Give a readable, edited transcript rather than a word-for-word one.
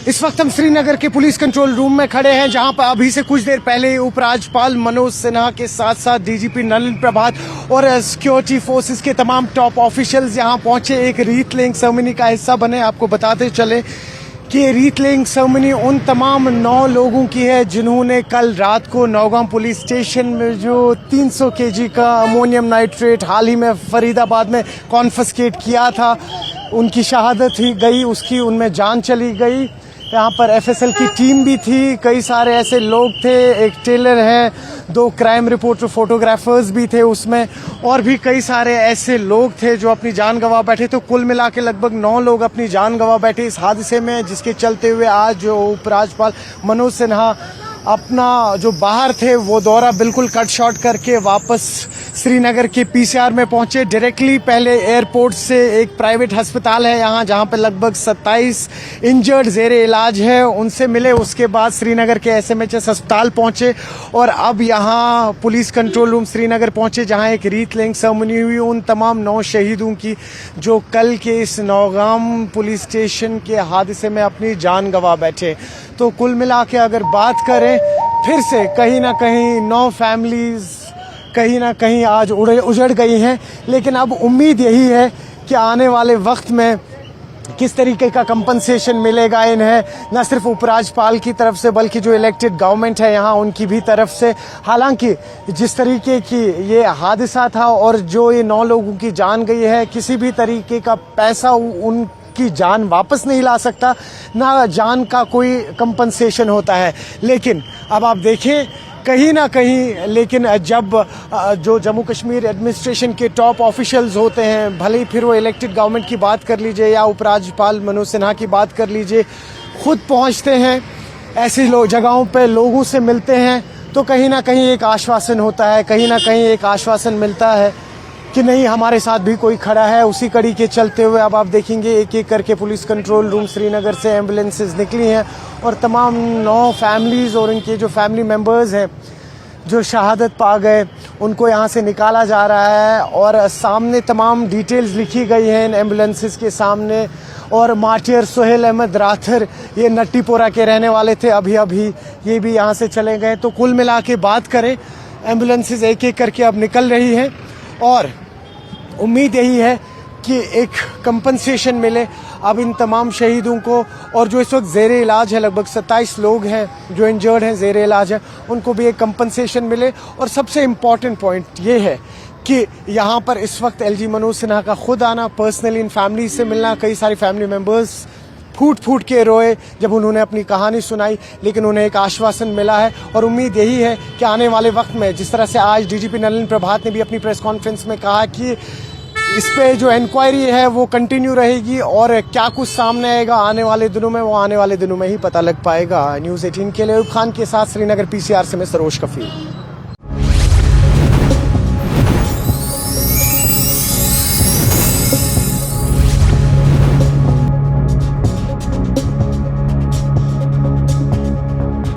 इस वक्त हम श्रीनगर के पुलिस कंट्रोल रूम में खड़े हैं, जहां पर अभी से कुछ देर पहले उपराज्यपाल मनोज सिन्हा के साथ साथ डीजीपी नलिन प्रभात और सिक्योरिटी फोर्सेस के तमाम टॉप ऑफिशियल्स यहां पहुंचे, एक रीथ लेइंग सेरेमनी का हिस्सा बने। आपको बताते चले कि रीथ लेइंग सेरेमनी उन तमाम 9 लोगों की है जिन्होंने कल रात को नौगांव पुलिस स्टेशन में जो 300 केजी का अमोनियम नाइट्रेट हाल ही में फरीदाबाद में कॉन्फिस्केट किया था, उनकी शहादत ही गई, उसकी उनमें जान चली गई। यहाँ पर एफएसएल की टीम भी थी, कई सारे ऐसे लोग थे, एक टेलर है, 2 क्राइम रिपोर्टर फोटोग्राफर्स भी थे उसमें, और भी कई सारे ऐसे लोग थे जो अपनी जान गंवा बैठे। तो कुल मिला के लगभग 9 लोग अपनी जान गंवा बैठे इस हादसे में, जिसके चलते हुए आज जो उपराज्यपाल मनोज सिन्हा अपना जो बाहर थे वो दौरा बिल्कुल कट शॉर्ट करके वापस श्रीनगर के पीसीआर में पहुंचे। डायरेक्टली पहले एयरपोर्ट से एक प्राइवेट अस्पताल है यहाँ, जहां पे लगभग 27 इंजर्ड ज़ेरे इलाज है, उनसे मिले। उसके बाद श्रीनगर के एसएमएचएस अस्पताल पहुंचे और अब यहाँ पुलिस कंट्रोल रूम श्रीनगर पहुंचे, जहां एक रीथ लेइंग सेरेमनी हुई उन तमाम 9 शहीदों की जो कल के इस नौगांव पुलिस स्टेशन के हादसे में अपनी जान गंवा बैठे। तो कुल मिला के अगर बात करें, फिर से कहीं ना कहीं 9 फैमिलीज कहीं ना कहीं आज उजड़ गई हैं, लेकिन अब उम्मीद यही है कि आने वाले वक्त में किस तरीके का कंपनसेशन मिलेगा इन्हें, न सिर्फ उपराज्यपाल की तरफ से बल्कि जो इलेक्टेड गवर्नमेंट है यहाँ उनकी भी तरफ से। हालांकि जिस तरीके की ये हादसा था और जो ये 9 लोगों की जान गई है, किसी भी तरीके का पैसा की जान वापस नहीं ला सकता, ना जान का कोई कंपनसेशन होता है। लेकिन अब आप देखें कहीं ना कहीं, लेकिन जब जो जम्मू कश्मीर एडमिनिस्ट्रेशन के टॉप ऑफिशियल्स होते हैं, भले ही फिर वो इलेक्टेड गवर्नमेंट की बात कर लीजिए या उपराज्यपाल मनोज सिन्हा की बात कर लीजिए, खुद पहुंचते हैं ऐसी जगहों पे, लोगों से मिलते हैं, तो कहीं ना कहीं एक आश्वासन होता है, कहीं ना कहीं एक आश्वासन मिलता है कि नहीं, हमारे साथ भी कोई खड़ा है। उसी कड़ी के चलते हुए अब आप देखेंगे एक एक करके पुलिस कंट्रोल रूम श्रीनगर से एम्बुलेंसेस निकली हैं और तमाम 9 फैमिलीज़ और उनके जो फैमिली मेंबर्स हैं जो शहादत पा गए, उनको यहाँ से निकाला जा रहा है। और सामने तमाम डिटेल्स लिखी गई हैं इन एम्बुलेंसेस के सामने। और मार्टियर सोहेल अहमद राथर, ये नट्टीपोरा के रहने वाले थे, अभी ये भी यहाँ से चले गए। तो कुल मिला के बात करें, एम्बुलेंसेस एक एक करके अब निकल रही हैं और उम्मीद यही है कि एक कंपनसेशन मिले अब इन तमाम शहीदों को। और जो इस वक्त ज़ेरे इलाज है, लगभग 27 लोग हैं जो इंजर्ड हैं, ज़ेरे इलाज है, उनको भी एक कंपनसेशन मिले। और सबसे इम्पॉर्टेंट पॉइंट ये है कि यहाँ पर इस वक्त एलजी मनोज सिन्हा का खुद आना, पर्सनली इन फैमिली से मिलना, कई सारे फैमिली मेम्बर्स फूट के रोए जब उन्होंने अपनी कहानी सुनाई, लेकिन उन्हें एक आश्वासन मिला है। और उम्मीद यही है कि आने वाले वक्त में, जिस तरह से आज डीजीपी नलिन प्रभात ने भी अपनी प्रेस कॉन्फ्रेंस में कहा कि इस पे जो इंक्वायरी है वो कंटिन्यू रहेगी और क्या कुछ सामने आएगा आने वाले दिनों में, वो आने वाले दिनों में ही पता लग पाएगा। न्यूज़ 18 के लिए अयूब खान के साथ श्रीनगर पीसीआर से मैं सरोज कफील।